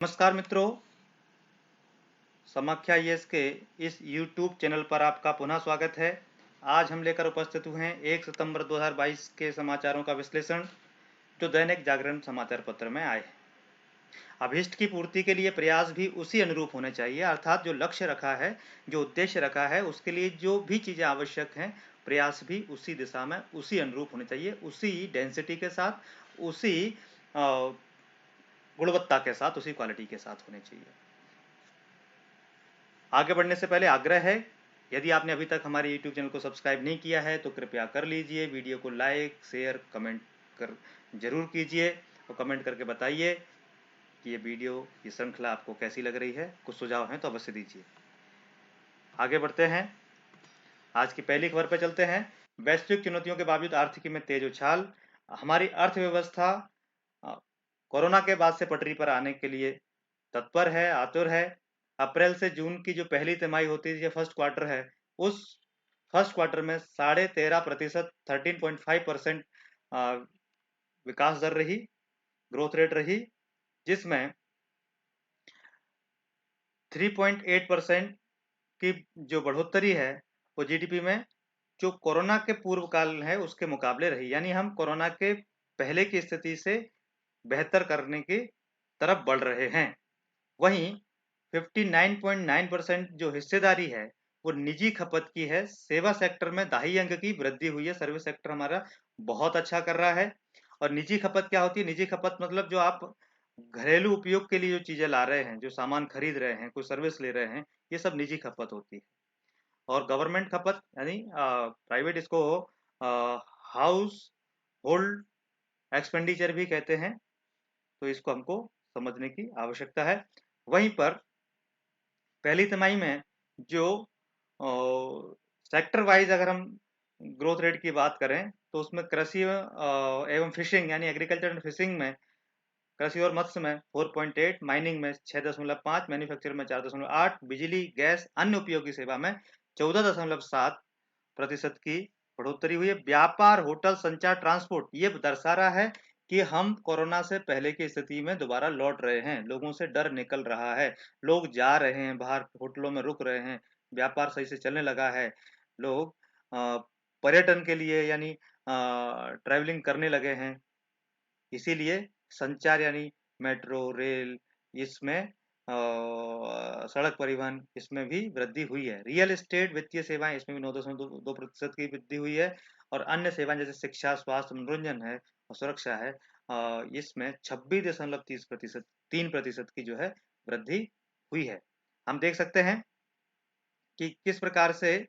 नमस्कार मित्रों, समाख्या यस के इस YouTube चैनल पर आपका पुनः स्वागत है। आज हम लेकर उपस्थित हुए हैं 1 सितंबर 2022 के समाचारों का विश्लेषण जो दैनिक जागरण समाचार पत्र में आए हैं। अभीष्ट की पूर्ति के लिए प्रयास भी उसी अनुरूप होने चाहिए, अर्थात जो लक्ष्य रखा है, जो उद्देश्य रखा है, उसके लिए जो भी चीज़ें आवश्यक हैं, प्रयास भी उसी दिशा में उसी अनुरूप होने चाहिए, उसी डेंसिटी के साथ, उसी गुणवत्ता के साथ, उसी क्वालिटी के साथ होने चाहिए। आगे बढ़ने से पहले आग्रह है, यदि आपने अभी तक हमारे YouTube चैनल को सब्सक्राइब नहीं किया है तो कृपया कर लीजिए। वीडियो को लाइक, शेयर, कमेंट कर जरूर कीजिए और कमेंट करके बताइए कि ये वीडियो, ये श्रृंखला आपको कैसी लग रही है। कुछ सुझाव हैं तो अवश्य दीजिए। आगे बढ़ते हैं, आज की पहली खबर पर चलते हैं। वैश्विक चुनौतियों के बावजूद आर्थिकी में तेज उछाल। हमारी अर्थव्यवस्था कोरोना के बाद से पटरी पर आने के लिए तत्पर है, आतुर है। अप्रैल से जून की जो पहली तिमाही होती है, फर्स्ट क्वार्टर है, उस फर्स्ट क्वार्टर में 13.5%, 13.5% विकास दर रही, ग्रोथ रेट रही, जिसमें 3.8% की जो बढ़ोतरी है वो जीडीपी में जो कोरोना के पूर्व काल है उसके मुकाबले रही। यानी हम कोरोना के पहले की स्थिति से बेहतर करने की तरफ बढ़ रहे हैं। वहीं 59.9% जो हिस्सेदारी है वो निजी खपत की है। सेवा सेक्टर में दहाई अंक की वृद्धि हुई है। सर्विस सेक्टर हमारा बहुत अच्छा कर रहा है। और निजी खपत क्या होती है? निजी खपत मतलब जो आप घरेलू उपयोग के लिए जो चीजें ला रहे हैं, जो सामान खरीद रहे हैं, कोई सर्विस ले रहे हैं, ये सब निजी खपत होती है। और गवर्नमेंट खपत यानी प्राइवेट, इसको हाउस होल्ड एक्सपेंडिचर भी कहते हैं। तो इसको हमको समझने की आवश्यकता है। वहीं पर पहली तिमाही में जो सेक्टर वाइज अगर हम ग्रोथ रेट की बात करें तो उसमें कृषि एवं फिशिंग यानी एग्रीकल्चर एंड फिशिंग में, कृषि और मत्स्य में 4.8, माइनिंग में 6.5, मैन्युफैक्चर में 4.8, बिजली गैस अन्य उपयोगी सेवा में 14.7% की बढ़ोतरी हुई है। व्यापार, होटल, संचार, ट्रांसपोर्ट ये दर्शा रहा है कि हम कोरोना से पहले की स्थिति में दोबारा लौट रहे हैं। लोगों से डर निकल रहा है, लोग जा रहे हैं बाहर, होटलों में रुक रहे हैं, व्यापार सही से चलने लगा है, लोग पर्यटन के लिए यानी ट्रैवलिंग करने लगे हैं। इसीलिए संचार यानी मेट्रो, रेल, इसमें सड़क परिवहन, इसमें भी वृद्धि हुई है। रियल एस्टेट, वित्तीय सेवाएं, इसमें भी 9.2% की वृद्धि हुई है। और अन्य सेवाएं जैसे शिक्षा, स्वास्थ्य, मनोरंजन है और सुरक्षा है, इसमें 26.30%, 3% की जो है वृद्धि हुई है। हम देख सकते हैं कि किस प्रकार से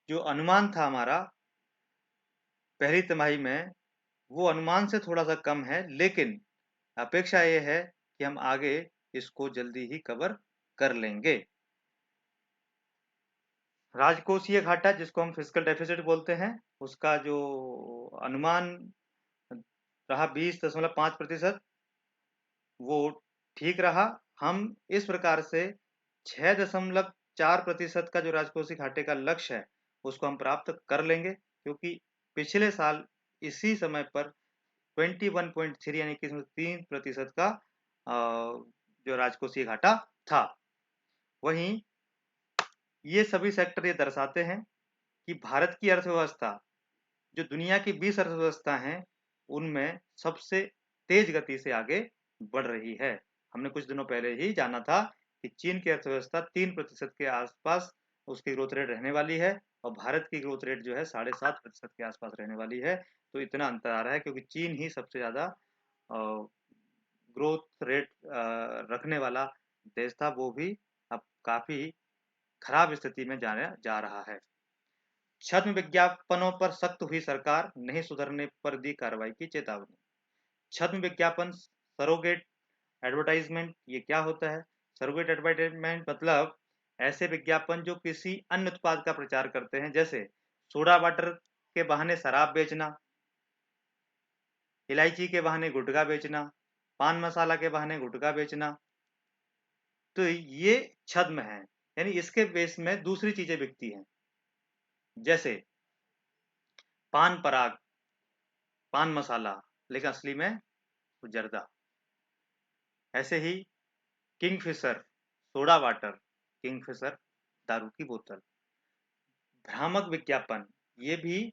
जो अनुमान था हमारा पहली तिमाही में, वो अनुमान से थोड़ा सा कम है, लेकिन अपेक्षा ये है कि हम आगे इसको जल्दी ही कवर कर लेंगे। राजकोषीय घाटा, जिसको हम फिस्कल डेफिसिट बोलते हैं, उसका जो अनुमान रहा 20.5%, वो ठीक रहा। हम इस प्रकार से 6.4% का जो राजकोषीय घाटे का लक्ष्य है उसको हम प्राप्त कर लेंगे, क्योंकि पिछले साल इसी समय पर 21.3 यानी कि 3% का जो राजकोषीय घाटा था। वहीं ये सभी सेक्टर ये दर्शाते हैं कि भारत की अर्थव्यवस्था जो दुनिया की 20 अर्थव्यवस्था हैं उनमें सबसे तेज गति से आगे बढ़ रही है। हमने कुछ दिनों पहले ही जाना था कि चीन की अर्थव्यवस्था 3% के आसपास उसकी ग्रोथ रेट रहने वाली है और भारत की ग्रोथ रेट जो है 7.5% के आसपास रहने वाली है। तो इतना अंतर आ रहा है क्योंकि चीन ही सबसे ज्यादा ग्रोथ रेट रखने वाला देश था, वो भी अब काफी खराब स्थिति में जा रहा है। छद्म विज्ञापनों पर सख्त हुई सरकार, नहीं सुधरने पर दी कार्रवाई की चेतावनी। छद्म विज्ञापन, सरोगेट एडवर्टाइजमेंट, ये क्या होता है? सरोगेट एडवर्टाइजमेंट मतलब ऐसे विज्ञापन जो किसी अन्य उत्पाद का प्रचार करते हैं, जैसे सोडा वाटर के बहाने शराब बेचना, इलायची के बहाने गुटखा बेचना, पान मसाला के बहाने गुटखा बेचना। तो ये छद्म है, यानी इसके बेस में दूसरी चीजें बिकती हैं, जैसे पान पराग, पान मसाला, लेकिन असली में वो जर्दा। ऐसे ही किंगफिशर सोडा वाटर, किंगफिशर दारू की बोतल। भ्रामक विज्ञापन, ये भी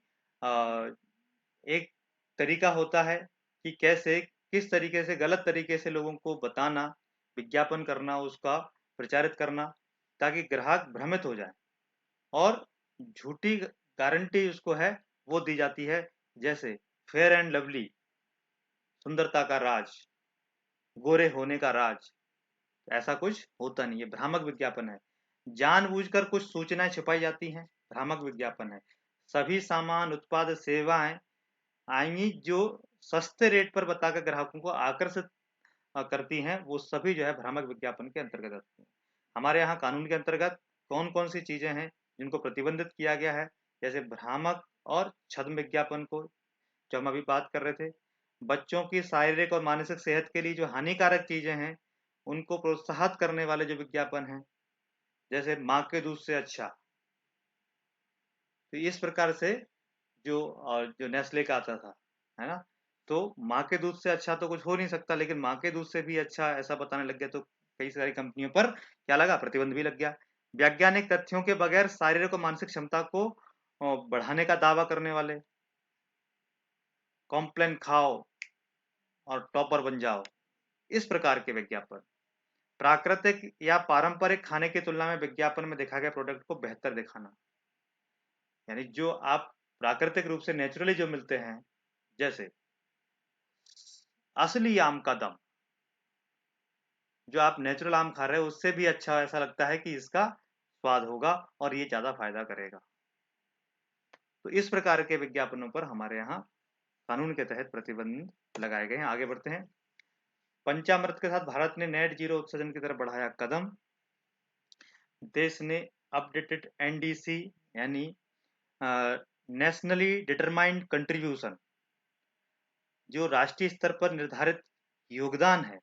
एक तरीका होता है कि कैसे किस तरीके से गलत तरीके से लोगों को बताना, विज्ञापन करना, उसका प्रचारित करना, ताकि ग्राहक भ्रमित हो जाए और झूठी गारंटी उसको है वो दी जाती है, जैसे फेयर एंड लवली, सुंदरता का राज, गोरे होने का राज। ऐसा कुछ होता नहीं है, भ्रामक विज्ञापन है। जानबूझकर कुछ सूचनाएं छिपाई जाती हैं, भ्रामक विज्ञापन है। सभी सामान, उत्पाद, सेवाएं आएंगी जो सस्ते रेट पर बताकर ग्राहकों को आकर्षित करती हैं, वो सभी जो है भ्रामक विज्ञापन के अंतर्गत आती हैं। हमारे यहाँ कानून के अंतर्गत कौन कौन सी चीजें हैं जिनको प्रतिबंधित किया गया है, जैसे भ्रामक और छद्म विज्ञापन को जो हम अभी बात कर रहे थे, बच्चों की शारीरिक और मानसिक सेहत के लिए जो हानिकारक चीजें हैं उनको प्रोत्साहित करने वाले जो विज्ञापन हैं, जैसे माँ के दूध से अच्छा। तो इस प्रकार से जो नेस्ले का आता था, है ना, तो माँ के दूध से अच्छा तो कुछ हो नहीं सकता, लेकिन माँ के दूध से भी अच्छा ऐसा बताने लग गया, तो कई सारी कंपनियों पर क्या लगा, प्रतिबंध भी लग गया। वैज्ञानिक तथ्यों के बगैर शारीरिक और मानसिक क्षमता को बढ़ाने का दावा करने वाले, कॉम्प्लेन खाओ और टॉपर बन जाओ, इस प्रकार के विज्ञापन। प्राकृतिक या पारंपरिक खाने की तुलना में विज्ञापन में दिखाए गए प्रोडक्ट को बेहतर दिखाना, यानी जो आप प्राकृतिक रूप से नेचुरली जो मिलते हैं, जैसे असली आम का दम, जो आप नेचुरल आम खा रहे हो उससे भी अच्छा ऐसा लगता है कि इसका स्वाद होगा और ये ज्यादा फायदा करेगा। तो इस प्रकार के विज्ञापनों पर हमारे यहाँ कानून के तहत प्रतिबंध लगाए गए हैं। आगे बढ़ते हैं। पंचामृत के साथ भारत ने नेट जीरो उत्सर्जन की तरफ बढ़ाया कदम। देश ने अपडेटेड एनडीसी यानी नेशनली डिटरमाइंड कंट्रीब्यूशन, जो राष्ट्रीय स्तर पर निर्धारित योगदान है,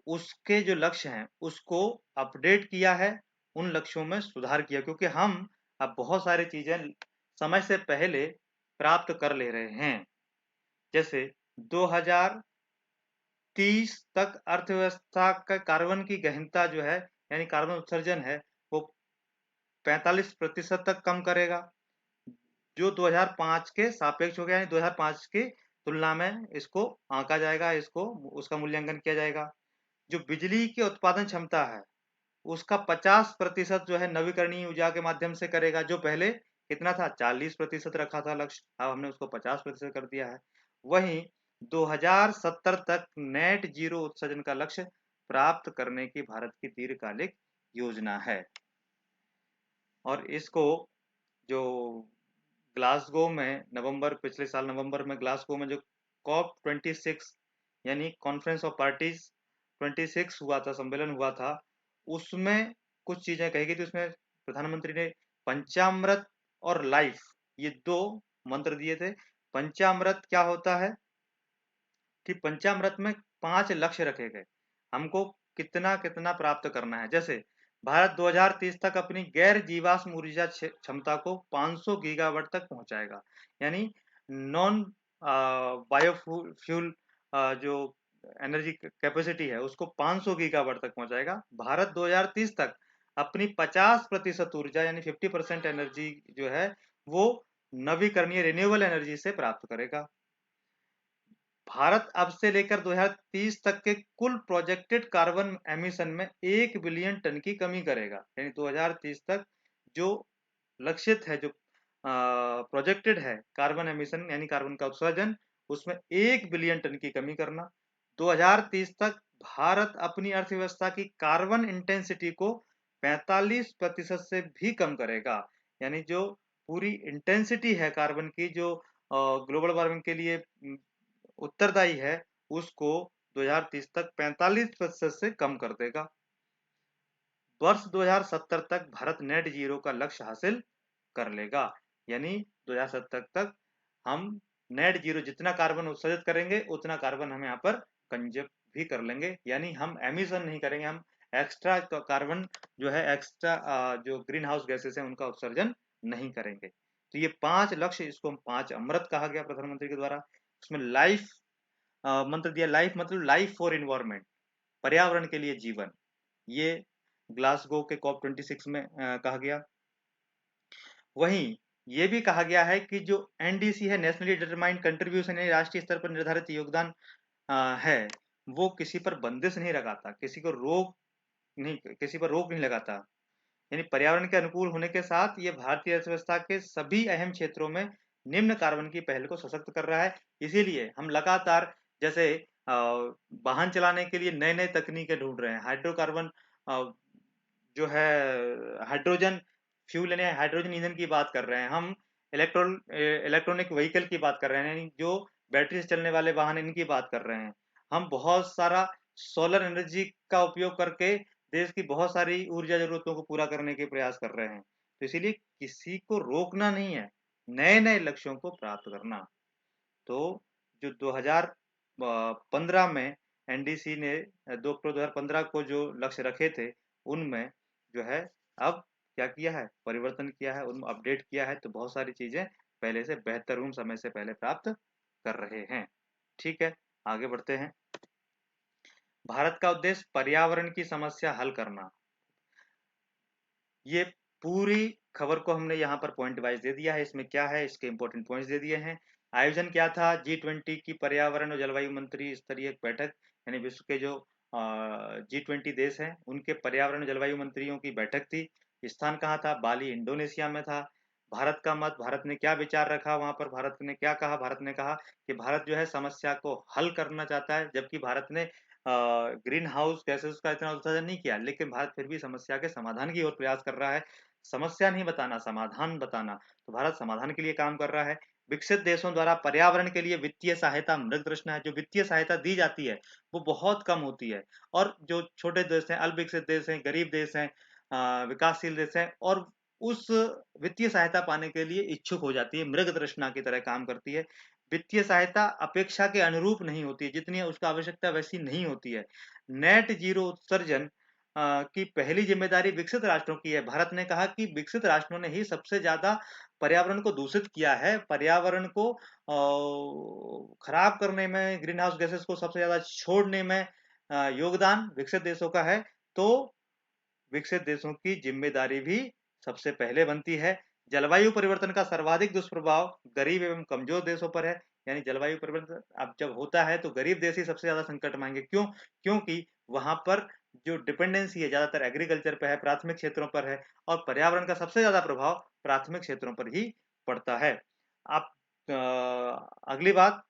उसके जो लक्ष्य हैं उसको अपडेट किया है, उन लक्ष्यों में सुधार किया, क्योंकि हम अब बहुत सारी चीजें समय से पहले प्राप्त कर ले रहे हैं। जैसे 2030 तक अर्थव्यवस्था का कार्बन की गहनता जो है, यानी कार्बन उत्सर्जन है, वो 45% तक कम करेगा, जो 2005 के सापेक्ष हो गया, यानी 2005 की तुलना में इसको आंका जाएगा, इसको उसका मूल्यांकन किया जाएगा। जो बिजली की उत्पादन क्षमता है उसका 50% जो है नवीकरणीय ऊर्जा के माध्यम से करेगा, जो पहले कितना था, 40% रखा था लक्ष्य, अब हमने उसको 50% कर दिया है। वहीं 2070 तक नेट जीरो उत्सर्जन का लक्ष्य प्राप्त करने की भारत की दीर्घकालिक योजना है। और इसको जो ग्लासगो में पिछले साल नवंबर में ग्लासगो में जो COP26 यानी कॉन्फ्रेंस ऑफ पार्टीज 26 हुआ था, सम्मेलन हुआ था, उसमें कुछ चीजें कही गई थी। उसमें प्रधानमंत्री ने पंचामृत और लाइफ, ये दो मंत्र दिए थे। पंचामृत क्या होता है कि पंचामृत में 5 लक्ष्य रखे गए, हमको कितना कितना प्राप्त करना है। जैसे भारत 2030 तक अपनी गैर जीवाश्म ऊर्जा क्षमता को 500 गीगावाट तक पहुंचाएगा, यानी नॉन बायोफ्यूल जो एनर्जी कैपेसिटी है उसको 500 गीगावाट तक पहुंचाएगा। भारत 2030 तक अपनी 50% ऊर्जा यानी 50% एनर्जी जो है वो नवीकरणीय रिन्यूएबल एनर्जी से प्राप्त करेगा। भारत अब से लेकर 2030 तक के कुल प्रोजेक्टेड कार्बन एमिशन में 1 बिलियन टन की कमी करेगा, यानी 2030 तक जो लक्षित है, जो प्रोजेक्टेड है कार्बन एमिशन यानी कार्बन का उत्सर्जन, उसमें 1 बिलियन टन की कमी करना। 2030 तक भारत अपनी अर्थव्यवस्था की कार्बन इंटेंसिटी को 45% से भी कम करेगा, यानी जो पूरी इंटेंसिटी है कार्बन की, जो ग्लोबल वार्मिंग के लिए उत्तरदायी है, उसको 2030 तक 45% से कम कर देगा। वर्ष 2070 तक भारत नेट जीरो का लक्ष्य हासिल कर लेगा, यानी 2070 तक हम नेट जीरो, जितना कार्बन उत्सर्जित करेंगे उतना कार्बन हम यहाँ पर कंजप्ट भी कर लेंगे, यानी हम एमिशन नहीं करेंगे, हम एक्स्ट्रा कार्बन जो है, एक्स्ट्रा जो ग्रीन हाउस गैसेस है उनका उत्सर्जन नहीं करेंगे। तो ये 5 लक्ष्य, इसको 5 अमृत कहा गया प्रधानमंत्री के द्वारा। उसमें लाइफ मंत्र दिया, लाइफ मतलब लाइफ फॉर इन्वायरमेंट, पर्यावरण के लिए जीवन, ये ग्लासगो के COP 26 में कहा गया। वहीं ये भी कहा गया है कि जो NDC है, नेशनली डिटरमाइंड कंट्रीब्यूशन, यानी राष्ट्रीय स्तर पर निर्धारित योगदान है, वो किसी पर बंदिश नहीं लगाता, किसी पर रोक नहीं लगाता। यानी पर्यावरण के अनुकूल होने के साथ ये भारतीय अर्थव्यवस्था के सभी अहम क्षेत्रों में निम्न कार्बन की पहल को सशक्त कर रहा है। इसीलिए हम लगातार जैसे वाहन चलाने के लिए नए नए तकनीकें ढूंढ रहे हैं। हाइड्रोकार्बन जो है हाइड्रोजन फ्यूल यानी हाइड्रोजन ईंधन की बात कर रहे हैं हम। इलेक्ट्रॉनिक व्हीकल की बात कर रहे हैं, यानी जो बैटरी से चलने वाले वाहन, इनकी बात कर रहे हैं हम। बहुत सारा सोलर एनर्जी का उपयोग करके देश की बहुत सारी ऊर्जा जरूरतों को पूरा करने के प्रयास कर रहे हैं। तो इसीलिए किसी को रोकना नहीं है, नए नए लक्ष्यों को प्राप्त करना। तो जो 2015 में NDC ने 2 अक्टूबर 2015 को जो लक्ष्य रखे थे, उनमें जो है अब क्या किया है, परिवर्तन किया है, उनमें अपडेट किया है। तो बहुत सारी चीजें पहले से बेहतर, उन समय से पहले प्राप्त कर रहे हैं। ठीक है, आगे बढ़ते हैं। भारत का उद्देश्य पर्यावरण की समस्या हल करना। ये पूरी खबर को हमने यहाँ पर पॉइंट वाइज दे दिया है। इसमें क्या है, इसके इंपॉर्टेंट पॉइंट्स दे दिए हैं। आयोजन क्या था, G20 की पर्यावरण और जलवायु मंत्री स्तरीय बैठक, यानी विश्व के जो G20 देश हैं उनके पर्यावरण जलवायु मंत्रियों की बैठक थी। स्थान कहाँ था, बाली, इंडोनेशिया में था। भारत का मत, भारत ने क्या विचार रखा वहां पर, भारत ने क्या कहा, भारत ने कहा कि भारत जो है समस्या को हल करना चाहता है। जबकि भारत ने ग्रीन हाउस गैसेस का इतना उत्सर्जन नहीं किया, लेकिन भारत फिर भी समस्या के समाधान की ओर प्रयास कर रहा है। समस्या नहीं बताना, समाधान बताना। तो भारत समाधान के लिए काम कर रहा है। विकसित देशों द्वारा पर्यावरण के लिए वित्तीय सहायता मृग तृष्णा है। जो वित्तीय सहायता दी जाती है वो बहुत कम होती है, और जो छोटे देश हैं, अल्प विकसित देश हैं, गरीब देश हैं, विकासशील देश हैं, और उस वित्तीय सहायता पाने के लिए इच्छुक हो जाती है, मृग तृष्णा की तरह काम करती है। वित्तीय सहायता अपेक्षा के अनुरूप नहीं होती है, जितनी उसका आवश्यकता वैसी नहीं होती है। नेट जीरो उत्सर्जन की पहली जिम्मेदारी विकसित राष्ट्रों की है। भारत ने कहा कि विकसित राष्ट्रों ने ही सबसे ज्यादा पर्यावरण को दूषित किया है। पर्यावरण को खराब करने में, ग्रीन हाउस गैसेस को सबसे ज्यादा छोड़ने में योगदान विकसित देशों का है। तो विकसित देशों की जिम्मेदारी भी सबसे पहले बनती है। जलवायु परिवर्तन का सर्वाधिक दुष्प्रभाव गरीब एवं कमजोर देशों पर है। यानी जलवायु परिवर्तन अब जब होता है तो गरीब देश ही सबसे ज्यादा संकट में आएंगे। क्यों? क्योंकि वहां पर जो डिपेंडेंसी है ज्यादातर एग्रीकल्चर पर है, प्राथमिक क्षेत्रों पर है, और पर्यावरण का सबसे ज्यादा प्रभाव प्राथमिक क्षेत्रों पर ही पड़ता है। आप अगली बात,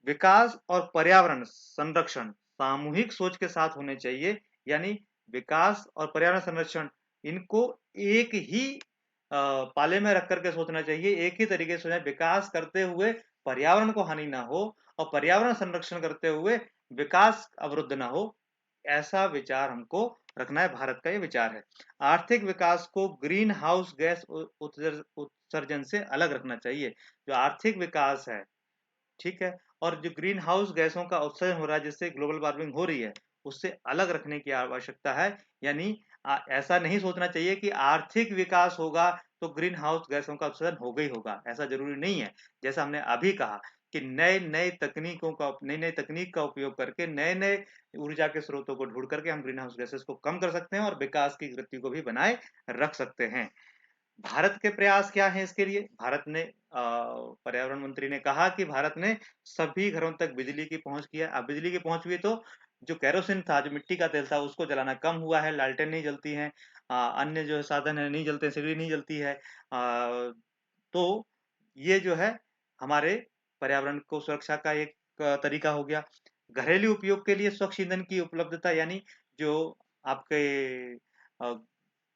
विकास और पर्यावरण संरक्षण सामूहिक सोच के साथ होने चाहिए। यानी विकास और पर्यावरण संरक्षण, इनको एक ही पाले में रख करके सोचना चाहिए, एक ही तरीके से सोचना। विकास करते हुए पर्यावरण को हानि ना हो, और पर्यावरण संरक्षण करते हुए विकास अवरुद्ध ना हो, ऐसा विचार हमको रखना है। भारत का ये विचार है। आर्थिक विकास को ग्रीन हाउस गैस उत्सर्जन से अलग रखना चाहिए। जो आर्थिक विकास है, ठीक है, और जो ग्रीन हाउस गैसों का उत्सर्जन हो रहा है जिससे ग्लोबल वार्मिंग हो रही है, उससे अलग रखने की आवश्यकता है। यानी ऐसा नहीं सोचना चाहिए कि आर्थिक विकास होगा तो ग्रीन हाउस गैसों का उत्सर्जन होगा ही होगा, ऐसा जरूरी नहीं है। जैसा हमने अभी कहा कि नए नए तकनीक का उपयोग करके नए नए ऊर्जा के स्रोतों को ढूंढ करके हम ग्रीन हाउस गैसेस को कम कर सकते हैं और विकास की गति को भी बनाए रख सकते हैं। भारत के प्रयास क्या हैं इसके लिए? भारत ने पर्यावरण मंत्री ने कहा कि भारत ने सभी घरों तक बिजली की पहुंच की है। अब बिजली की पहुंच हुई तो जो केरोसिन था, जो मिट्टी का तेल था, उसको जलाना कम हुआ है। लालटेन नहीं जलती हैं, अन्य जो साधन है नहीं जलते, सिगड़ी नहीं जलती है। तो ये जो है हमारे पर्यावरण को सुरक्षा का एक तरीका हो गया। घरेलू उपयोग के लिए स्वच्छ ईंधन की उपलब्धता, यानी जो आपके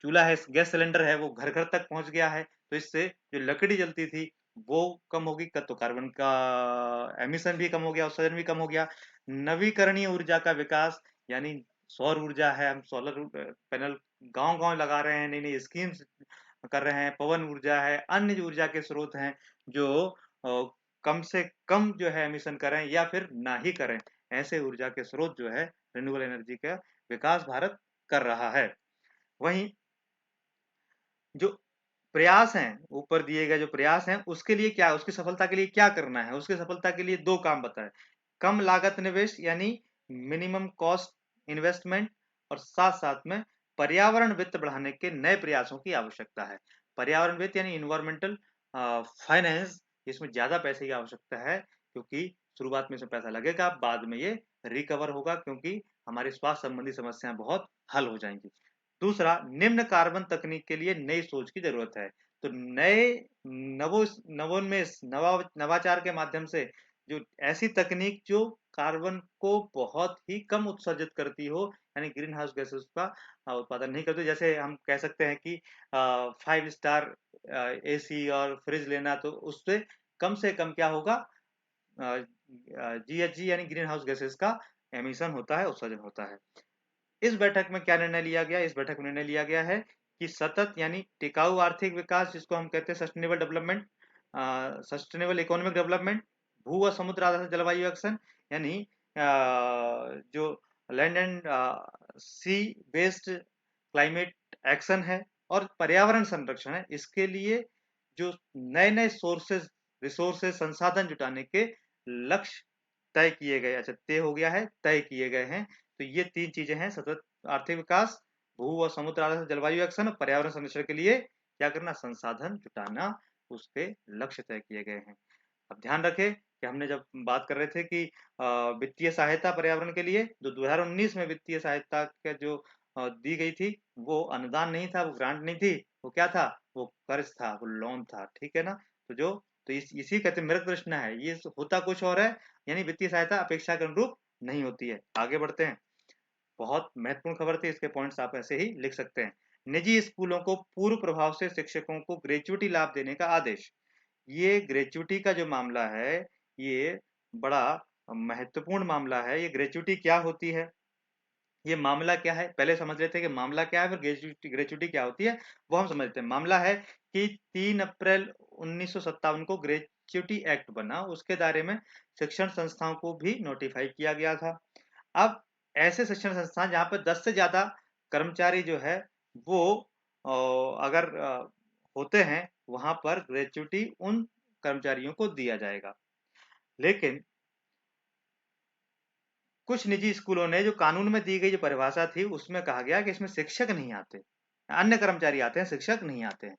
चूल्हा है, गैस सिलेंडर है, वो घर घर तक पहुंच गया है। तो इससे जो लकड़ी जलती थी वो कम होगी, तो कार्बन का एमिशन भी कम हो गया, उत्सर्जन भी कम हो गया। नवीकरणीय ऊर्जा का विकास, यानी सौर ऊर्जा है, हम सोलर पैनल गांव गांव लगा रहे हैं, नई नई स्कीम्स कर रहे हैं। पवन ऊर्जा है, अन्य जो ऊर्जा के स्रोत हैं जो कम से कम जो है एमिशन करें या फिर ना ही करें, ऐसे ऊर्जा के स्रोत जो है रिन्यूएबल एनर्जी का विकास भारत कर रहा है। वहीं जो प्रयास हैं, ऊपर दिए गए जो प्रयास हैं, उसके लिए क्या, उसकी सफलता के लिए क्या करना है? उसकी सफलता के लिए 2 काम बताए। कम लागत निवेश, यानी मिनिमम कॉस्ट इन्वेस्टमेंट और साथ-साथ में पर्यावरण वित्त बढ़ाने के नए प्रयासों की आवश्यकता है। पर्यावरण वित्त यानी एनवायरमेंटल फाइनेंस, इसमें ज़्यादा पैसे की आवश्यकता है क्योंकि शुरुआत में इसमें पैसा लगेगा, बाद में ये रिकवर होगा क्योंकि हमारी स्वास्थ्य संबंधी समस्याएं बहुत हल हो जाएंगी। दूसरा, निम्न कार्बन तकनीक के लिए नई सोच की जरूरत है। तो नए नवो नवोन्मेष नवाचार के माध्यम से जो ऐसी तकनीक जो कार्बन को बहुत ही कम उत्सर्जित करती हो, यानी ग्रीन हाउस गैसेस का उत्पादन नहीं करती। जैसे हम कह सकते हैं कि 5 स्टार एसी और फ्रिज लेना, तो उससे कम से कम क्या होगा, GHG यानी ग्रीन हाउस गैसेस का एमिशन होता है, उत्सर्जन होता है। इस बैठक में क्या निर्णय लिया गया? इस बैठक में निर्णय लिया गया है कि सतत यानी टिकाऊ आर्थिक विकास, जिसको हम कहते हैं sustainable development, sustainable economic development, भू व समुद्र आधारित जलवायु एक्शन, यानी जो land and sea based climate action है, और पर्यावरण संरक्षण है। इसके लिए जो नए नए सोर्सेज, रिसोर्सेज, संसाधन जुटाने के लक्ष्य तय किए गए, अच्छा तय हो गया है, तय किए गए हैं। तो ये 3 चीजें हैं: सतत आर्थिक विकास, भू व समुद्र आधारित जलवायु एक्शन, पर्यावरण संरक्षण के लिए क्या करना, संसाधन जुटाना, उसके लक्ष्य तय किए गए हैं। अब ध्यान रखें कि हमने जब बात कर रहे थे कि वित्तीय सहायता पर्यावरण के लिए, जो 2019 में वित्तीय सहायता के जो दी गई थी, वो अनुदान नहीं था, वो ग्रांट नहीं थी, वो क्या था, वो कर्ज था, वो लोन था, ठीक है ना। तो इसी कहते मृत कृष्णा है, ये होता कुछ और है, यानी वित्तीय सहायता अपेक्षा के अनुरूप नहीं होती है। आगे बढ़ते हैं। बहुत महत्वपूर्ण खबर थी, इसके पॉइंट्स आप ऐसे ही लिख सकते हैं। निजी स्कूलों को पूर्व प्रभाव से शिक्षकों को ग्रेचुटी लाभ देने का आदेश। ये ग्रेचुटी का जो मामला है, ये बड़ा महत्वपूर्ण मामला है। ये ग्रेचुटी क्या होती है, ये मामला क्या है, पहले समझ लेते हैं कि मामला क्या है, फिर ग्रेचुटी क्या होती है, वो हम समझते हैं। मामला है कि 3 अप्रैल 1957 को ग्रेचुटी एक्ट बना, उसके दायरे में शिक्षण संस्थाओं को भी नोटिफाई किया गया था। अब ऐसे शिक्षण संस्थान जहां पर 10 से ज्यादा कर्मचारी जो है वो अगर होते हैं, वहां पर ग्रेचुटी उन कर्मचारियों को दिया जाएगा। लेकिन कुछ निजी स्कूलों ने जो कानून में दी गई जो परिभाषा थी, उसमें कहा गया कि इसमें शिक्षक नहीं आते, अन्य कर्मचारी आते हैं, शिक्षक नहीं आते हैं।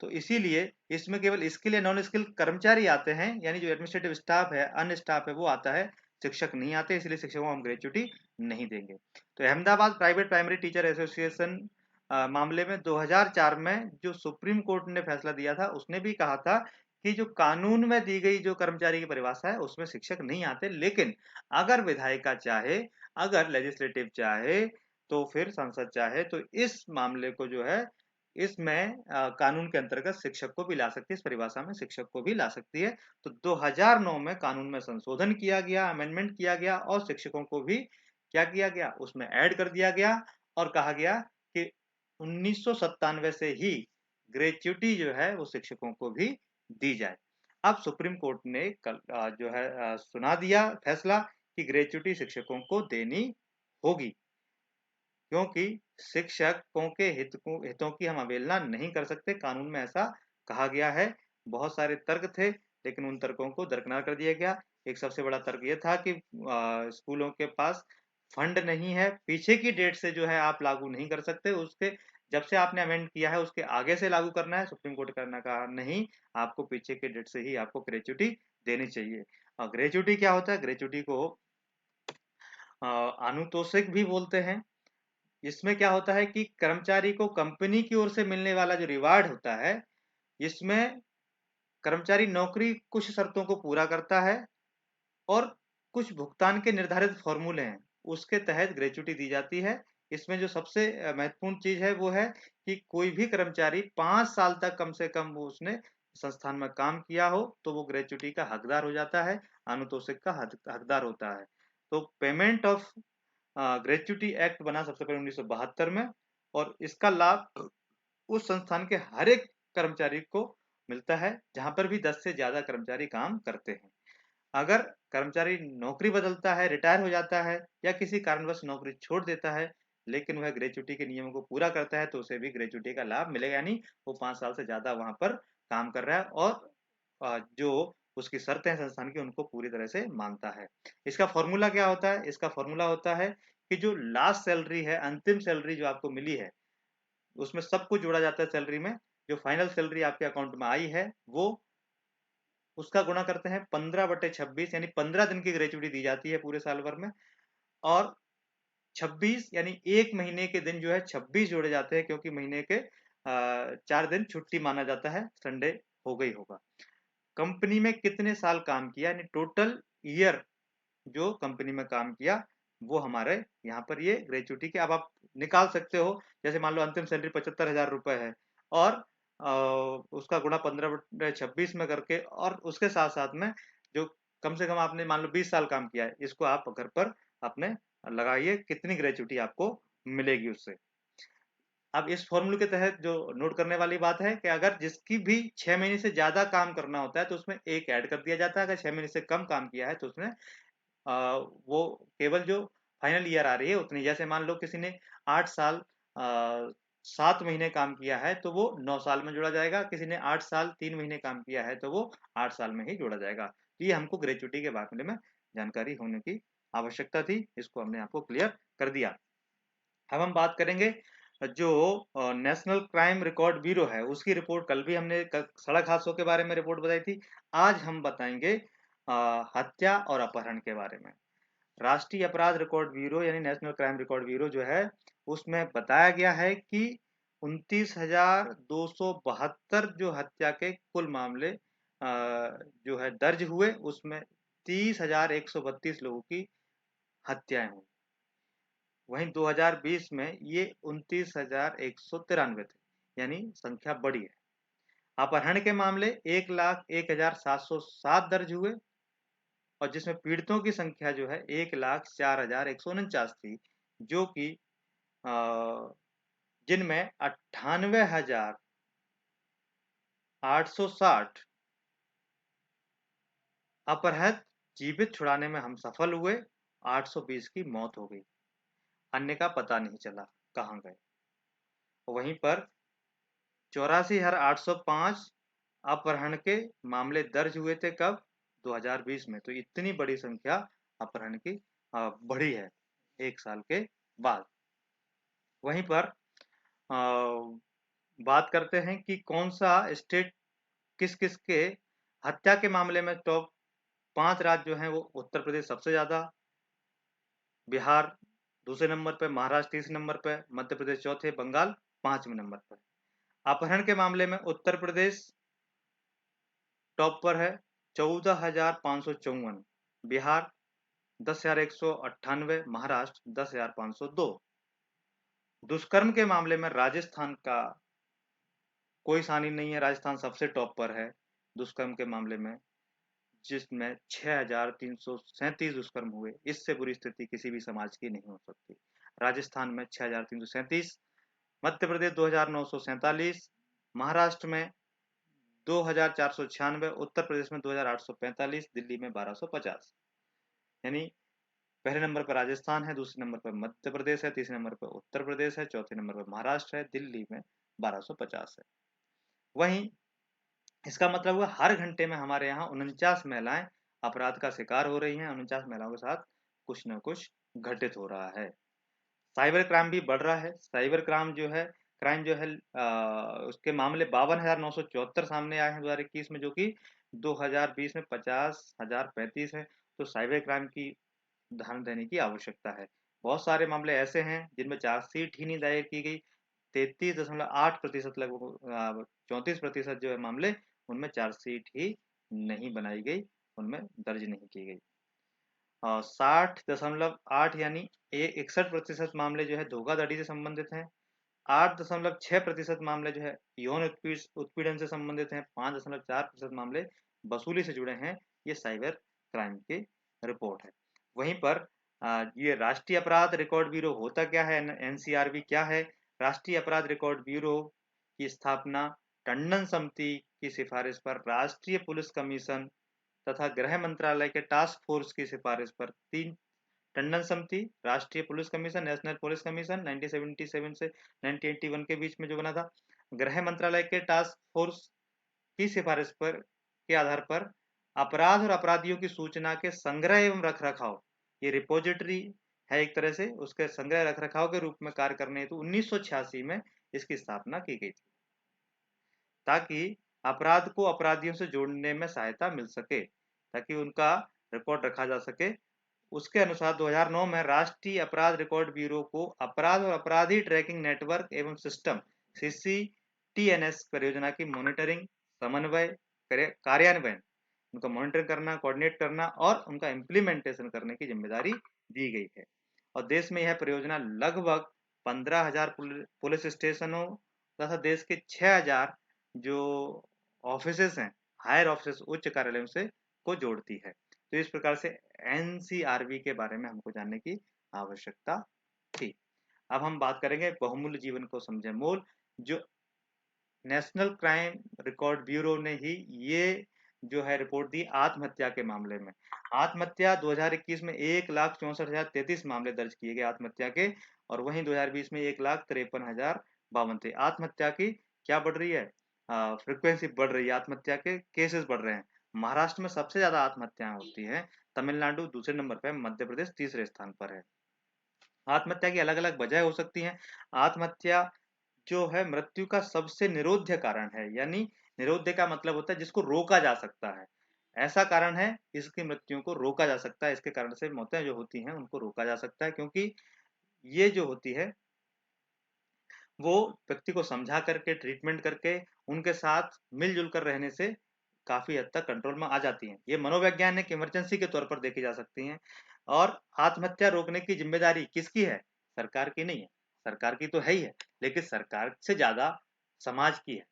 तो इसीलिए इसमें केवल स्किल या नॉन स्किल कर्मचारी आते हैं, यानी जो एडमिनिस्ट्रेटिव स्टाफ है, अन्य स्टाफ है, वो आता है, शिक्षक नहीं आते, इसलिए शिक्षकों को हम ग्रेचुटी नहीं देंगे। तो Ahmedabad private primary teacher association मामले में 2004 में जो सुप्रीम कोर्ट ने फैसला दिया था, उसने भी कहा था कि जो कानून में दी गई जो कर्मचारी की परिभाषा है, उसमें शिक्षक नहीं आते, लेकिन अगर विधायिका चाहे, अगर लेजिस्लेटिव चाहे, तो फिर संसद चाहे, तो इस मामले को जो है, इसमें कानून के अंतर्गत शिक्षक को भी ला सकती है, इस परिभाषा में शिक्षक को भी ला सकती है। तो 2009 में कानून में संशोधन किया गया, अमेंडमेंट किया गया, और शिक्षकों को भी क्या किया गया, उसमें ऐड कर दिया गया, और कहा गया कि 1997 से ही ग्रेच्युटी जो है वो शिक्षकों को भी दी जाए। अब सुप्रीम कोर्ट ने कल जो है सुना दिया फैसला कि ग्रेच्युटी शिक्षकों को देनी होगी, क्योंकि शिक्षकों के हितों की हम अवहेलना नहीं कर सकते, कानून में ऐसा कहा गया है। बहुत सारे तर्क थे, लेकिन उन तर्कों को दरकिनार कर दिया गया। एक सबसे बड़ा तर्क ये था कि स्कूलों के पास फंड नहीं है, पीछे की डेट से जो है आप लागू नहीं कर सकते, उसके जब से आपने अमेंड किया है उसके आगे से लागू करना है। सुप्रीम कोर्ट करना कहा नहीं, आपको पीछे के डेट से ही आपको ग्रेच्युटी देनी चाहिए। और ग्रेच्युटी क्या होता है, ग्रेच्युटी को अनुतोषिक भी बोलते हैं। इसमें क्या होता है कि कर्मचारी को कंपनी की ओर से मिलने वाला जो रिवार्ड होता है, इसमें कर्मचारी नौकरी कुछ शर्तों को पूरा करता है, और कुछ भुगतान के निर्धारित फॉर्मूले हैं, उसके तहत ग्रेच्युटी दी जाती है। इसमें जो सबसे महत्वपूर्ण चीज है वो है कि कोई भी कर्मचारी 5 साल तक कम से कम वो उसने संस्थान में काम किया हो, तो वो ग्रेच्युटी का हकदार हो जाता है, अनुतोषिक का हकदार होता है। तो पेमेंट ऑफ ग्रेच्युटी एक्ट बना सबसे पहले 1972 में, और इसका लाभ उस संस्थान के हर एक कर्मचारी को मिलता है जहां पर भी 10 से ज्यादा कर्मचारी काम करते हैं। अगर कर्मचारी नौकरी बदलता है, रिटायर हो जाता है, या किसी कारणवश नौकरी छोड़ देता है, लेकिन वह ग्रेच्युटी के नियमों को पूरा करता है, तो उसे भी ग्रेच्युटी का लाभ मिलेगा, यानी वो 5 साल से ज्यादा वहां पर काम कर रहा है, और जो उसकी शर्तें हैं संस्थान की, उनको पूरी तरह से मानता है। इसका फॉर्मूला क्या होता है, इसका फॉर्मूला होता है कि जो लास्ट सैलरी है, अंतिम सैलरी जो आपको मिली है, उसमें सब कुछ जोड़ा जाता है सैलरी में। जो फाइनल सैलरी आपके अकाउंट में आई है वो उसका गुणा करते हैं 15/26, यानी 15 दिन की ग्रेचुटी दी जाती है पूरे साल भर में। और 26 यानी एक महीने के दिन जो है 26 जोड़े जाते हैं, क्योंकि महीने के 4 दिन छुट्टी माना जाता है, संडे हो गई होगा। कंपनी में कितने साल काम किया, यानी टोटल ईयर जो कंपनी में काम किया, वो हमारे यहाँ पर ये ग्रेचुटी के अब आप निकाल सकते हो। जैसे मान लो अंतिम सैलरी 75,000 रुपए है, और उसका गुणा 15/26 में करके, और उसके साथ साथ में जो कम से कम आपने मान लो 20 साल काम किया है, इसको आप घर पर अपने लगाइए, कितनी ग्रेचुटी आपको मिलेगी उससे। अब इस फॉर्मूले के तहत जो नोट करने वाली बात है कि अगर जिसकी भी 6 महीने से ज्यादा काम करना होता है तो उसमें एक ऐड कर दिया जाता है। अगर 6 महीने से कम काम किया है तो उसमें वो केवल जो फाइनल ईयर आ रही है उतनी। जैसे मान लो किसी ने 8 साल 7 महीने काम किया है तो वो 9 साल में जोड़ा जाएगा, किसी ने 8 साल 3 महीने काम किया है तो वो 8 साल में ही जोड़ा जाएगा। तो ये हमको ग्रेचुटी के बारे में जानकारी होने की आवश्यकता थी, इसको हमने आपको क्लियर कर दिया। अब हम बात करेंगे जो नेशनल क्राइम रिकॉर्ड ब्यूरो है उसकी रिपोर्ट। कल भी हमने सड़क हादसों के बारे में रिपोर्ट बताई थी। आज हम बताएंगे हत्या और अपहरण के बारे में। राष्ट्रीय अपराध रिकॉर्ड ब्यूरो यानी नेशनल क्राइम रिकॉर्ड ब्यूरो जो है, उसमें बताया गया है कि 29,272 जो हत्या के कुल मामले जो है दर्ज हुए, उसमें 30,132 लोगों की हत्याएं हुई। वहीं 2020 में ये 29,193 थे, यानी संख्या बढ़ी है। अपहरण के मामले 1,01,707 दर्ज हुए, और जिसमें पीड़ितों की संख्या जो है 1,04,149 थी, जो कि जिनमें 98,860 अपहृत जीवित छुड़ाने में हम सफल हुए, 820 की मौत हो गई, अन्य का पता नहीं चला कहाँ गए। वहीं पर 84,805 अपहरण के मामले दर्ज हुए थे, कब? 2020 में। तो इतनी बड़ी संख्या अपहरण की बढ़ी है एक साल के बाद। वहीं पर बात करते हैं कि कौन सा स्टेट किस किस के हत्या के मामले में टॉप 5 राज्य जो हैं, वो उत्तर प्रदेश सबसे ज्यादा, बिहार दूसरे नंबर पे, महाराष्ट्र तीसरे नंबर पे, मध्य प्रदेश चौथे, बंगाल 5वें नंबर पर। अपहरण के मामले में उत्तर प्रदेश टॉप पर है, 14,554, बिहार 10,198, महाराष्ट्र 10,502। दुष्कर्म के मामले में राजस्थान का कोई सानी नहीं है, राजस्थान सबसे टॉप पर है दुष्कर्म के मामले में, जिसमें 6,337 दुष्कर्म हुए। इससे बुरी स्थिति किसी भी समाज की नहीं हो सकती। राजस्थान में 6,337, मध्य प्रदेश 2,947, महाराष्ट्र में 2,496, उत्तर प्रदेश में 2,845, दिल्ली में 1,250। यानी पहले नंबर पर राजस्थान है, दूसरे नंबर पर मध्य प्रदेश है, तीसरे नंबर पर उत्तर प्रदेश है, चौथे नंबर पर महाराष्ट्र है, दिल्ली में 1,250 है। वहीं इसका मतलब हुआ हर घंटे में हमारे यहाँ 49 महिलाएं अपराध का शिकार हो रही हैं। 49 महिलाओं के साथ कुछ न कुछ घटित हो रहा है। साइबर क्राइम भी बढ़ रहा है। साइबर क्राइम जो है उसके मामले 52,974 सामने आए हैं 2021 में, जो कि 2020 में 50,035 है। तो साइबर क्राइम की ध्यान देने की आवश्यकता है। बहुत सारे मामले ऐसे हैं जिनमें चार्जशीट ही नहीं दायर की गई। 33.8% लगभग 34% जो है मामले, उनमें चार्जशीट ही नहीं बनाई गई, उनमें दर्ज नहीं की गई। 60.8 यानी 61% मामले जो है धोखाधड़ी से संबंधित हैं। 8.6% मामले जो है यौन उत्पीड़न से संबंधित हैं। 5.4% मामले वसूली से जुड़े हैं। ये साइबर क्राइम की रिपोर्ट है। वहीं पर ये राष्ट्रीय अपराध रिकॉर्ड ब्यूरो होता क्या है, एनसीआरबी क्या है? राष्ट्रीय अपराध रिकॉर्ड ब्यूरो की स्थापना टंडन समिति की सिफारिश पर राष्ट्रीय पुलिस कमीशन तथा गृह मंत्रालय के टास्क फोर्स की सिफारिश पर तीन टंडन समिति, राष्ट्रीय police commission, national police commission 1977 से 1981 के बीच में जो बना था, गृह मंत्रालय के टास्क फोर्स की सिफारिश पर के आधार पर अपराध और अपराधियों की सूचना के संग्रह एवं रख रखाव, ये रिपोजिटरी है एक तरह से, उसके संग्रह रख रखाव के रूप में कार्य करने हेतु 1986 में इसकी स्थापना की गई थी, ताकि अपराध को अपराधियों से जोड़ने में सहायता मिल सके, ताकि उनका रिकॉर्ड रखा जा सके। उसके अनुसार 2009 में राष्ट्रीय अपराध रिकॉर्ड ब्यूरो को अपराध और अपराधी ट्रैकिंग नेटवर्क एवं सिस्टम CCTNS परियोजना की मॉनिटरिंग, समन्वय, कार्यान्वयन, उनका मॉनिटर करना, कोऑर्डिनेट करना और उनका इम्प्लीमेंटेशन करने की जिम्मेदारी दी गई है। और देश में यह परियोजना लगभग 15,000 पुलिस स्टेशनों तथा देश के 6,000 जो ऑफिसेस हैं, हायर ऑफिसेस, उच्च कार्यालयों से को जोड़ती है। तो इस प्रकार से NCRB के बारे में हमको जानने की आवश्यकता थी। अब हम बात करेंगे बहुमूल्य जीवन को समझे मोल, जो नेशनल क्राइम रिकॉर्ड ब्यूरो ने ही ये जो है रिपोर्ट दी आत्महत्या के मामले में। आत्महत्या 2021 में 1,64,033 मामले दर्ज किए गए आत्महत्या के, और वहीं 2020 में 1,53,052 थे। आत्महत्या की क्या बढ़ रही है, फ्रिक्वेंसी बढ़ रही है, आत्महत्या के केसेस बढ़ रहे हैं। महाराष्ट्र में सबसे ज्यादा आत्महत्याएं होती हैं, तमिलनाडु दूसरे नंबर पर, मध्य प्रदेश तीसरे स्थान पर है। आत्महत्या की अलग अलग वजह हो सकती हैं। आत्महत्या जो है मृत्यु का सबसे निरोध्य कारण है, यानी निरोध्य का मतलब होता है जिसको रोका जा सकता है, ऐसा कारण है इसकी मृत्यु को रोका जा सकता है। इसके कारण से मौतें जो होती हैं उनको रोका जा सकता है, क्योंकि ये जो होती है वो व्यक्ति को समझा करके, ट्रीटमेंट करके, उनके साथ मिलजुल कर रहने से काफी हद तक कंट्रोल में आ जाती हैं। ये मनोवैज्ञानिक इमरजेंसी के तौर पर देखी जा सकती हैं। और आत्महत्या रोकने की जिम्मेदारी किसकी है? सरकार की नहीं है, सरकार की तो है ही है, लेकिन सरकार से ज्यादा समाज की है,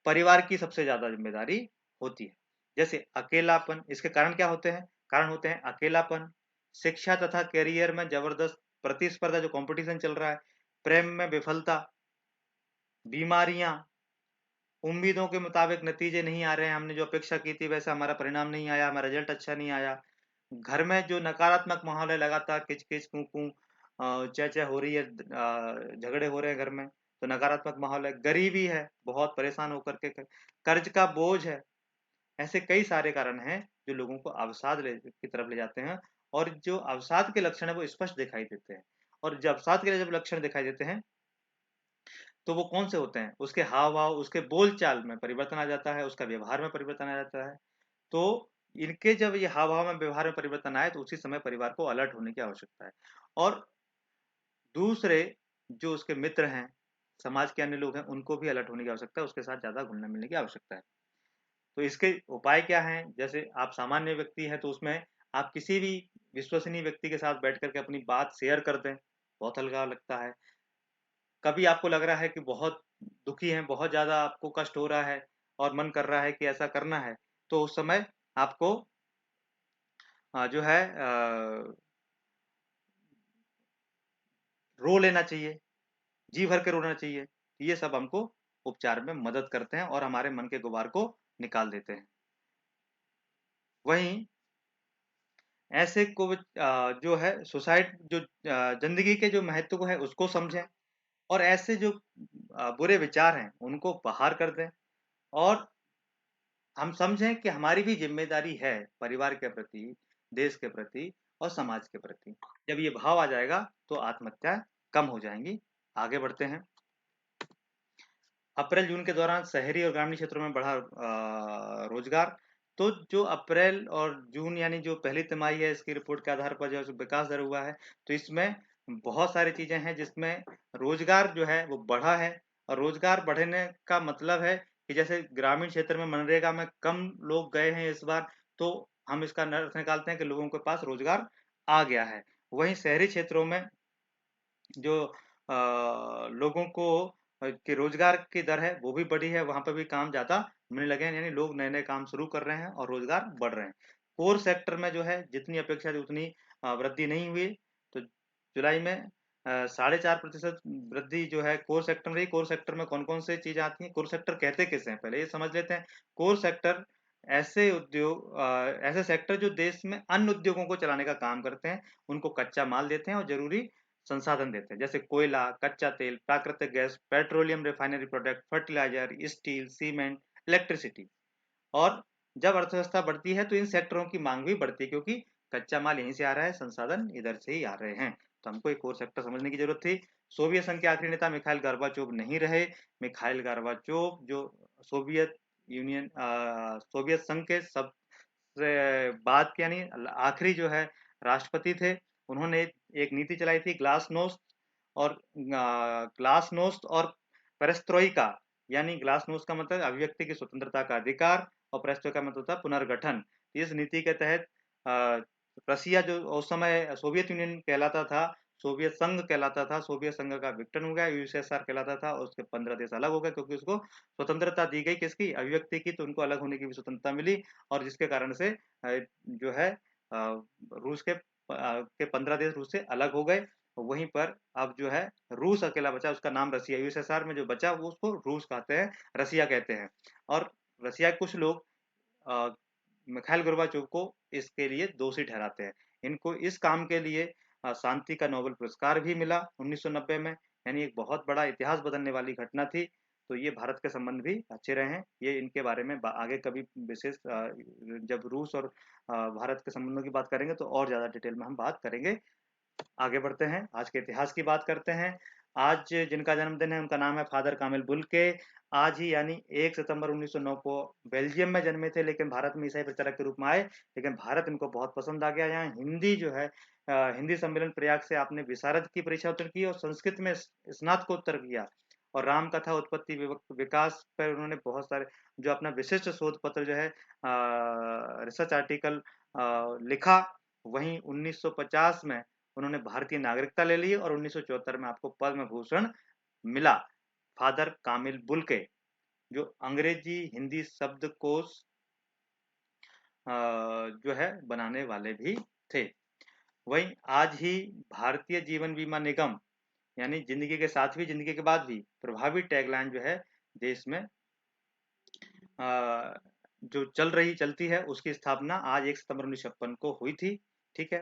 परिवार की सबसे ज्यादा जिम्मेदारी होती है। जैसे अकेलापन, इसके कारण क्या होते हैं? कारण होते हैं अकेलापन, शिक्षा तथा करियर में जबरदस्त प्रतिस्पर्धा, जो कंपटीशन चल रहा है, प्रेम में विफलता, बीमारियां, उम्मीदों के मुताबिक नतीजे नहीं आ रहे हैं, हमने जो अपेक्षा की थी वैसा हमारा परिणाम नहीं आया, हमारा रिजल्ट अच्छा नहीं आया, घर में जो नकारात्मक माहौल है, लगातार किच-किच, कू-कू, चह-चह हो रही है, झगड़े हो रहे हैं घर में, तो नकारात्मक माहौल है, गरीबी है, बहुत परेशान होकर के, कर्ज का बोझ है। ऐसे कई सारे कारण हैं जो लोगों को अवसाद की तरफ ले जाते हैं, और जो अवसाद के लक्षण है वो स्पष्ट दिखाई देते हैं। और जब अवसाद के जब लक्षण दिखाई देते हैं तो वो कौन से होते हैं? उसके हाव भाव, उसके बोल चाल में परिवर्तन आ जाता है, उसका व्यवहार में परिवर्तन आ जाता है। तो इनके जब ये हाव भाव में, व्यवहार में परिवर्तन आए तो उसी समय परिवार को अलर्ट होने की आवश्यकता है। और दूसरे जो उसके मित्र हैं, समाज के अन्य लोग हैं, उनको भी अलर्ट होने की आवश्यकता है, उसके साथ ज्यादा घुलने मिलने की आवश्यकता है। तो इसके उपाय क्या हैं? जैसे आप सामान्य व्यक्ति हैं तो उसमें आप किसी भी विश्वसनीय व्यक्ति के साथ बैठ करके अपनी बात शेयर कर दें, बहुत हल्का लगता है। कभी आपको लग रहा है कि बहुत दुखी हैं, बहुत ज़्यादा आपको कष्ट हो रहा है और मन कर रहा है कि ऐसा करना है, तो उस समय आपको जो है रो लेना चाहिए, जी भर के रोना चाहिए। ये सब हमको उपचार में मदद करते हैं और हमारे मन के गुबार को निकाल देते हैं। वहीं ऐसे को जो है सुसाइड, जो ज़िंदगी के जो महत्व को है उसको समझें, और ऐसे जो बुरे विचार हैं उनको बाहर कर दें, और हम समझें कि हमारी भी जिम्मेदारी है परिवार के प्रति, देश के प्रति और समाज के प्रति। जब ये भाव आ जाएगा तो आत्महत्या कम हो जाएंगी। आगे बढ़ते हैं। अप्रैल जून के दौरान शहरी और ग्रामीण क्षेत्रों में बढ़ा रोजगार। तो जो अप्रैल और जून यानी जो पहली तिमाही है, इसकी रिपोर्ट के आधार पर जो विकास दर हुआ है, तो इसमें बहुत सारी चीजें हैं जिसमें रोजगार जो है वो बढ़ा है। और रोजगार बढ़ने का मतलब है कि जैसे ग्रामीण क्षेत्र में मनरेगा में कम लोग गए हैं इस बार, तो हम इसका अर्थ निकालते हैं कि लोगों के पास रोजगार आ गया है। वहीं शहरी क्षेत्रों में जो लोगों को कि रोजगार की दर है वो भी बढ़ी है, वहां पर भी काम ज्यादा मिलने लगे हैं, यानी लोग नए नए काम शुरू कर रहे हैं और रोजगार बढ़ रहे हैं। कोर सेक्टर में जो है जितनी अपेक्षा थी उतनी वृद्धि नहीं हुई। तो जुलाई में 4.5% वृद्धि जो है कोर सेक्टर में रही। कोर सेक्टर में कौन कौन से चीजें आती हैं, कोर सेक्टर कहते किसे हैं, पहले ये समझ लेते हैं। कोर सेक्टर ऐसे उद्योग, ऐसे सेक्टर जो देश में अन्य उद्योगों को चलाने का काम करते हैं, उनको कच्चा माल देते हैं और जरूरी संसाधन देते हैं, जैसे कोयला, कच्चा तेल, प्राकृतिक gas, petroleum refinery product, fertiliser, steel, cement, electricity. और जब अर्थव्यवस्था बढ़ती है तो इन सेक्टरों की मांग भी बढ़ती है, क्योंकि कच्चा माल यहीं से आ रहा है, संसाधन इधर से ही आ रहे हैं। तो हमको एक और सेक्टर समझने की जरूरत थी। सोवियत संघ के आखिरी नेता मिखाइल गोर्बाचोव नहीं रहे। मिखाइल गोर्बाचोव जो सोवियत यूनियन सोवियत संघ के सबसे बाद के यानी आखिरी जो है राष्ट्रपति थे। उन्होंने एक नीति चलाई थी ग्लासनोस्ट और पेरेस्ट्रोइका, यानी ग्लासनोस्ट का मतलब अभिव्यक्ति की स्वतंत्रता का अधिकार और पेरेस्ट्रोइका का मतलब होता है पुनर्गठन। इस नीति के तहत रसिया जो उस समय सोवियत यूनियन कहलाता था, सोवियत संघ कहलाता था, सोवियत संघ का विघटन हो गया, यूएसएसआर कहलाता था और उसके 15 देश अलग हो गए क्योंकि उसको स्वतंत्रता दी गई किसकी, अभिव्यक्ति की, तो उनको अलग होने की भी स्वतंत्रता मिली और जिसके कारण से जो है रूस के 15 देश रूस से अलग हो गए। वहीं पर अब जो है रूस अकेला बचा, उसका नाम रसिया, यूएसएसआर में जो बचा वो उसको रूस कहते हैं, रसिया कहते हैं। और रसिया के कुछ लोग मिखाइल गोर्बाचोव को इसके लिए दोषी ठहराते हैं। इनको इस काम के लिए शांति का नोबेल पुरस्कार भी मिला 1990 में, यानी एक बहुत बड़ा इतिहास बदलने वाली घटना थी। तो ये भारत के संबंध भी अच्छे रहे हैं। ये इनके बारे में आगे कभी विशेष जब रूस और भारत के संबंधों की बात करेंगे तो और ज्यादा डिटेल में हम बात करेंगे। आगे बढ़ते हैं, आज के इतिहास की बात करते हैं। आज जिनका जन्मदिन है उनका नाम है फादर कामिल बुल्के। आज ही यानी 1 सितंबर 1909 को बेल्जियम में जन्मे थे, लेकिन भारत में ईसाई प्रचारक के रूप में आए, लेकिन भारत इनको बहुत पसंद आ गया। यहाँ हिंदी जो है हिंदी सम्मेलन प्रयाग से आपने विशारद की परीक्षा उत्तीर्ण की और संस्कृत में स्नातकोत्तर किया और राम कथा उत्पत्ति विकास पर उन्होंने बहुत सारे जो अपना विशिष्ट शोध पत्र जो है रिसर्च आर्टिकल लिखा। वहीं 1950 में उन्होंने भारतीय नागरिकता ले ली और 1974 में आपको पद्म भूषण मिला। फादर कामिल बुल्के जो अंग्रेजी हिंदी शब्दकोश जो है बनाने वाले भी थे। वहीं आज ही भारतीय जीवन बीमा निगम यानी जिंदगी के साथ भी जिंदगी के बाद भी प्रभावी टैगलाइन जो है देश में जो चलती है उसकी स्थापना आज 1 सितंबर 1956 को हुई थी। ठीक है,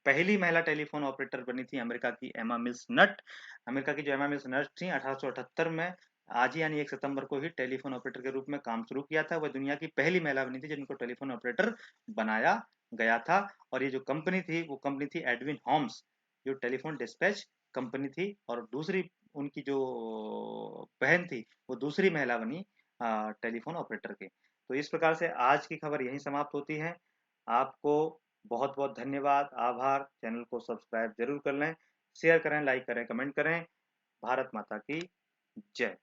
पहली महिला टेलीफोन ऑपरेटर बनी थी अमेरिका की एमा मिल्स नट। अमेरिका की जो एमा मिल्स नट थी 1878 में आज ही यानी 1 सितंबर को ही टेलीफोन ऑपरेटर के रूप में काम शुरू किया था। वह दुनिया की पहली महिला बनी थी जिनको टेलीफोन ऑपरेटर बनाया गया था। और ये जो कंपनी थी वो कंपनी थी एडविन होम्स, जो टेलीफोन डिस्पैच कंपनी थी। और दूसरी उनकी जो बहन थी वो दूसरी महिला बनी टेलीफोन ऑपरेटर के। तो इस प्रकार से आज की खबर यहीं समाप्त होती है। आपको बहुत बहुत धन्यवाद, आभार। चैनल को सब्सक्राइब जरूर कर लें, शेयर करें, लाइक करें, कमेंट करें। भारत माता की जय।